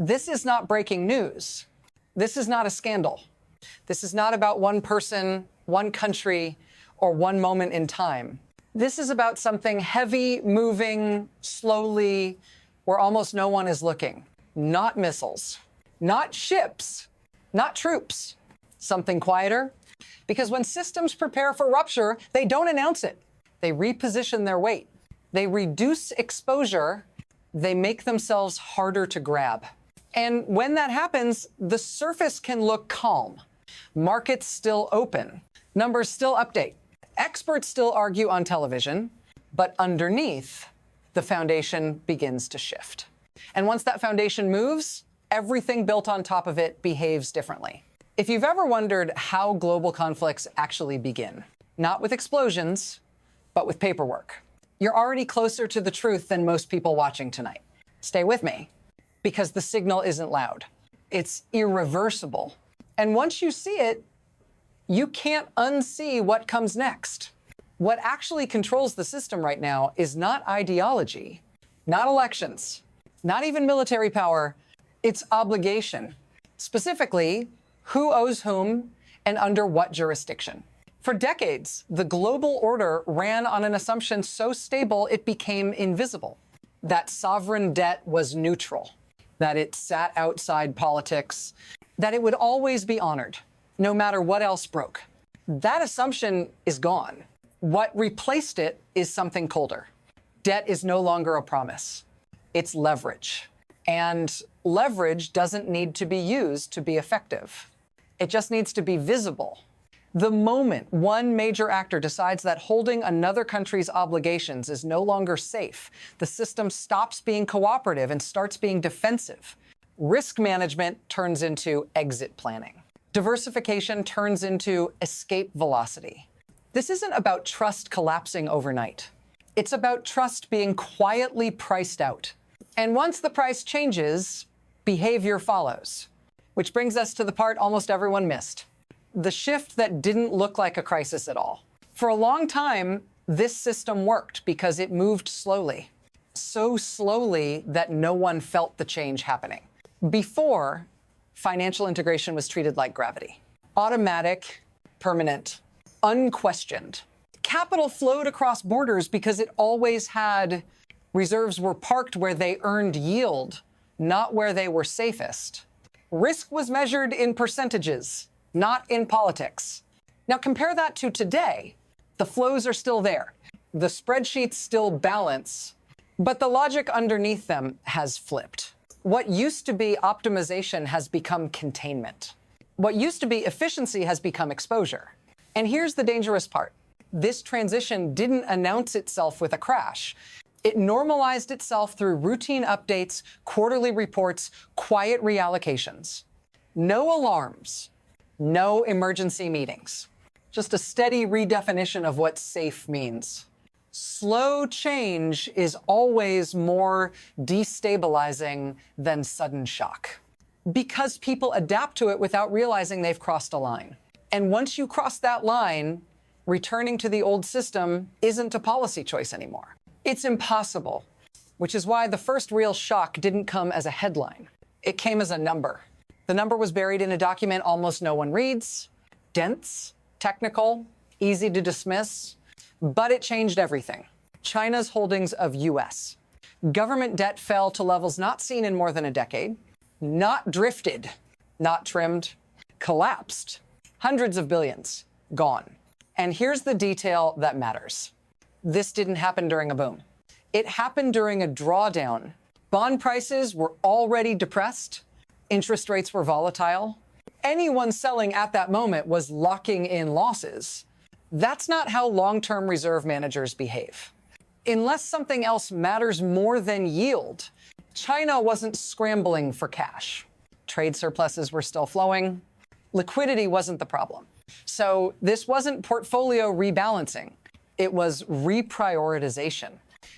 This is not breaking news. This is not a scandal. This is not about one person, one country, or one moment in time. This is about something heavy, moving, slowly, where almost no one is looking. Not missiles, not ships, not troops. Something quieter. Because when systems prepare for rupture, they don't announce it. They reposition their weight. They reduce exposure. They make themselves harder to grab. And when that happens, the surface can look calm. Markets still open. Numbers still update. Experts still argue on television. But underneath, the foundation begins to shift. And once that foundation moves, everything built on top of it behaves differently. If you've ever wondered how global conflicts actually begin, not with explosions, but with paperwork, you're already closer to the truth than most people watching tonight. Stay with me, because the signal isn't loud. It's irreversible. And once you see it, you can't unsee what comes next. What actually controls the system right now is not ideology, not elections, not even military power. It's obligation. Specifically, who owes whom and under what jurisdiction. For decades, the global order ran on an assumption so stable it became invisible. That sovereign debt was neutral, that it sat outside politics, that it would always be honored, no matter what else broke. That assumption is gone. What replaced it is something colder. Debt is no longer a promise. It's leverage. And leverage doesn't need to be used to be effective. It just needs to be visible. The moment one major actor decides that holding another country's obligations is no longer safe, the system stops being cooperative and starts being defensive. Risk management turns into exit planning. Diversification turns into escape velocity. This isn't about trust collapsing overnight. It's about trust being quietly priced out. And once the price changes, behavior follows. Which brings us to the part almost everyone missed. The shift that didn't look like a crisis at all. For a long time, this system worked because it moved slowly. So slowly that no one felt the change happening. Before, financial integration was treated like gravity. Automatic, permanent, unquestioned. Capital flowed across borders because it always had. Reserves were parked where they earned yield, not where they were safest. Risk was measured in percentages, not in politics. Now compare that to today. The flows are still there. The spreadsheets still balance, but the logic underneath them has flipped. What used to be optimization has become containment. What used to be efficiency has become exposure. And here's the dangerous part. This transition didn't announce itself with a crash. It normalized itself through routine updates, quarterly reports, quiet reallocations. No alarms, no emergency meetings. Just a steady redefinition of what safe means. Slow change is always more destabilizing than sudden shock. Because people adapt to it without realizing they've crossed a line. And once you cross that line, returning to the old system isn't a policy choice anymore. It's impossible, which is why the first real shock didn't come as a headline. It came as a number. The number was buried in a document almost no one reads, dense, technical, easy to dismiss, but it changed everything. China's holdings of U.S. government debt fell to levels not seen in more than a decade, not drifted, not trimmed, collapsed. Hundreds of billions gone. And here's the detail that matters. This didn't happen during a boom. It happened during a drawdown. Bond prices were already depressed. Interest rates were volatile. Anyone selling at that moment was locking in losses. That's not how long-term reserve managers behave. Unless something else matters more than yield, China wasn't scrambling for cash. Trade surpluses were still flowing. Liquidity wasn't the problem. So this wasn't portfolio rebalancing. It was reprioritization.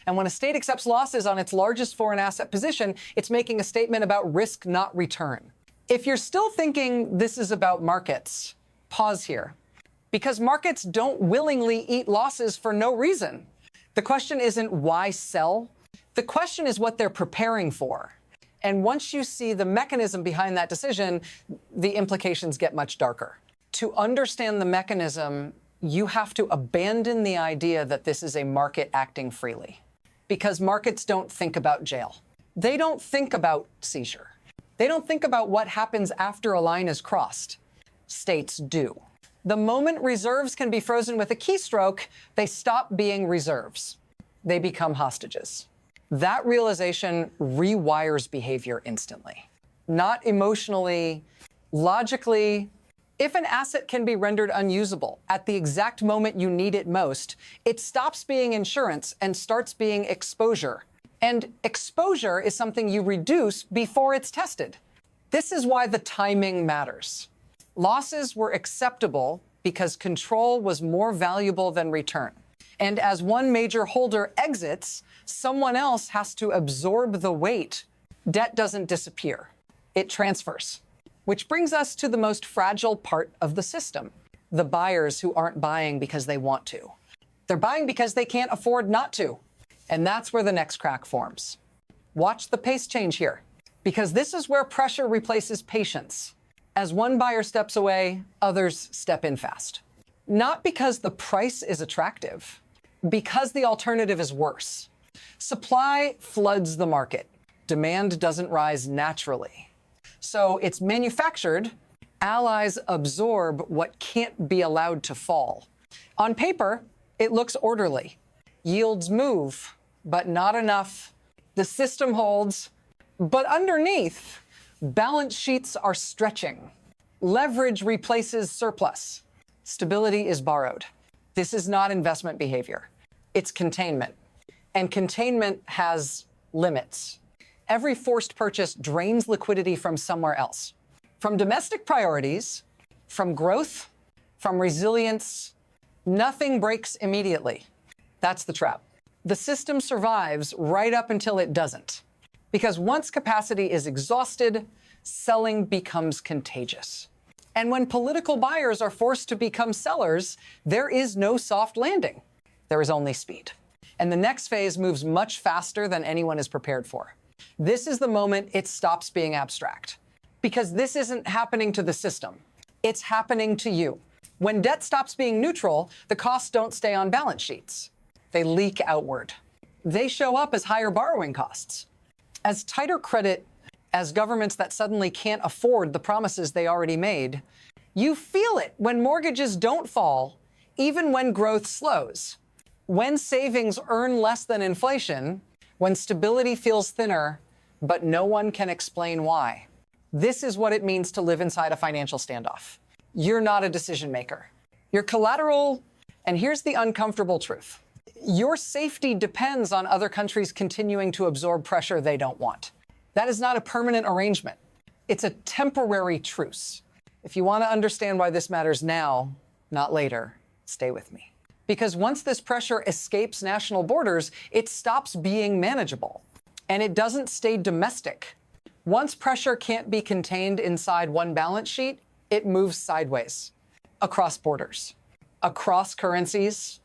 And when a state accepts losses on its largest foreign asset position, it's making a statement about risk, not return. If you're still thinking this is about markets, pause here. Because markets don't willingly eat losses for no reason. The question isn't why sell. The question is what they're preparing for. And once you see the mechanism behind that decision, the implications get much darker. To understand the mechanism, you have to abandon the idea that this is a market acting freely, because markets don't think about jail. They don't think about seizure. They don't think about what happens after a line is crossed. States do. The moment reserves can be frozen with a keystroke, they stop being reserves. They become hostages. That realization rewires behavior instantly. Not emotionally, logically. If an asset can be rendered unusable at the exact moment you need it most, it stops being insurance and starts being exposure. And exposure is something you reduce before it's tested. This is why the timing matters. Losses were acceptable because control was more valuable than return. And as one major holder exits, someone else has to absorb the weight. Debt doesn't disappear. It transfers. Which brings us to the most fragile part of the system, the buyers who aren't buying because they want to. They're buying because they can't afford not to. And that's where the next crack forms. Watch the pace change here, because this is where pressure replaces patience. As one buyer steps away, others step in fast. Not because the price is attractive, because the alternative is worse. Supply floods the market. Demand doesn't rise naturally. So it's manufactured. Allies absorb what can't be allowed to fall. On paper, it looks orderly. Yields move, but not enough. The system holds, but underneath, balance sheets are stretching. Leverage replaces surplus. Stability is borrowed. This is not investment behavior. It's containment. And containment has limits. Every forced purchase drains liquidity from somewhere else. From domestic priorities, from growth, from resilience, nothing breaks immediately. That's the trap. The system survives right up until it doesn't. Because once capacity is exhausted, selling becomes contagious. And when political buyers are forced to become sellers, there is no soft landing. There is only speed. And the next phase moves much faster than anyone is prepared for. This is the moment it stops being abstract. Because this isn't happening to the system. It's happening to you. When debt stops being neutral, the costs don't stay on balance sheets. They leak outward. They show up as higher borrowing costs, as tighter credit, as governments that suddenly can't afford the promises they already made. You feel it when mortgages don't fall, even when growth slows. When savings earn less than inflation, when stability feels thinner, but no one can explain why. This is what it means to live inside a financial standoff. You're not a decision maker. You're collateral, and here's the uncomfortable truth. Your safety depends on other countries continuing to absorb pressure they don't want. That is not a permanent arrangement. It's a temporary truce. If you want to understand why this matters now, not later, stay with me. Because once this pressure escapes national borders, it stops being manageable. And it doesn't stay domestic. Once pressure can't be contained inside one balance sheet, it moves sideways, across borders, across currencies,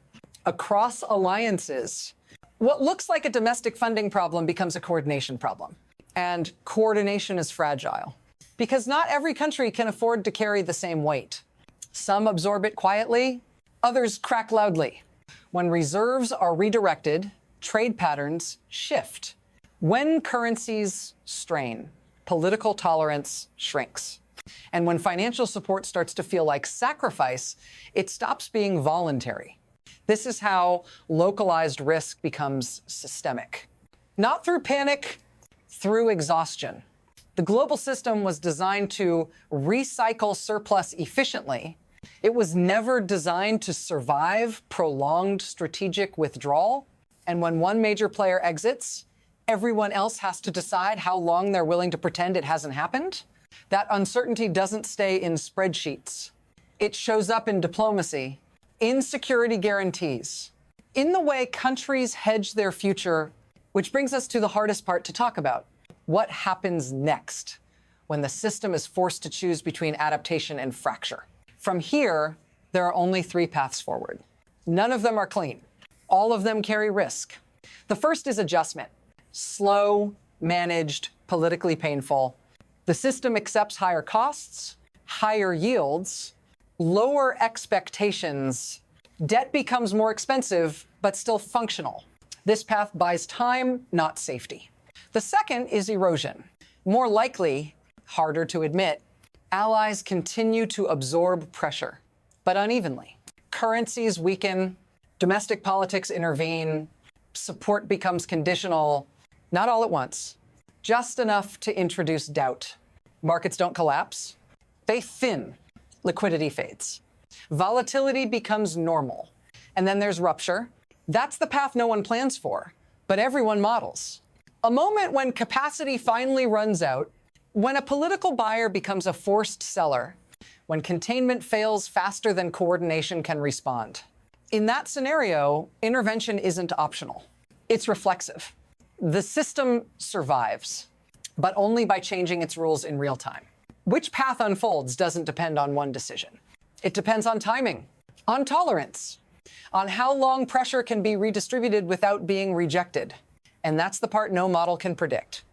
across alliances. What looks like a domestic funding problem becomes a coordination problem. And coordination is fragile, because not every country can afford to carry the same weight. Some absorb it quietly, others crack loudly. When reserves are redirected, trade patterns shift. When currencies strain, political tolerance shrinks. And when financial support starts to feel like sacrifice, it stops being voluntary. This is how localized risk becomes systemic. Not through panic, through exhaustion. The global system was designed to recycle surplus efficiently. It was never designed to survive prolonged strategic withdrawal. And when one major player exits, everyone else has to decide how long they're willing to pretend it hasn't happened. That uncertainty doesn't stay in spreadsheets. It shows up in diplomacy, in security guarantees, in the way countries hedge their future, which brings us to the hardest part to talk about. What happens next when the system is forced to choose between adaptation and fracture? From here, there are only three paths forward. None of them are clean. All of them carry risk. The first is adjustment. Slow, managed, politically painful. The system accepts higher costs, higher yields, lower expectations. Debt becomes more expensive, but still functional. This path buys time, not safety. The second is erosion. More likely, harder to admit, allies continue to absorb pressure, but unevenly. Currencies weaken, domestic politics intervene, support becomes conditional, not all at once, just enough to introduce doubt. Markets don't collapse, they thin, liquidity fades. Volatility becomes normal, and then there's rupture. That's the path no one plans for, but everyone models. A moment when capacity finally runs out, when a political buyer becomes a forced seller, when containment fails faster than coordination can respond. In that scenario, intervention isn't optional. It's reflexive. The system survives, but only by changing its rules in real time. Which path unfolds doesn't depend on one decision. It depends on timing, on tolerance, on how long pressure can be redistributed without being rejected. And that's the part no model can predict.